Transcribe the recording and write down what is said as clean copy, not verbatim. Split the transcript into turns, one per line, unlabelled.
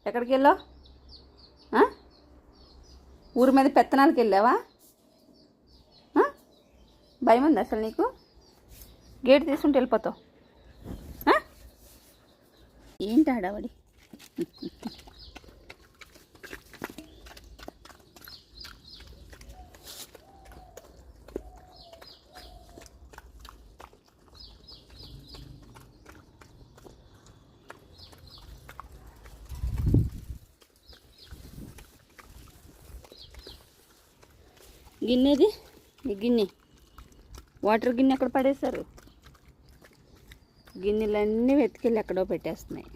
ఎక్కడికి వెళ్ళావు? ఊరి మీద పెత్తనాలకి వెళ్ళావా? భయం ఉంది అసలు నీకు? గేట్ తీసుకుంటూ వెళ్ళిపోతావు. ఏంటి ఆడవడి? గిన్నెది, ఈ గిన్నె వాటర్ గిన్నె ఎక్కడ పడేశారు? గిన్నెలన్నీ వెతికెళ్ళి ఎక్కడో పెట్టేస్తున్నాయి.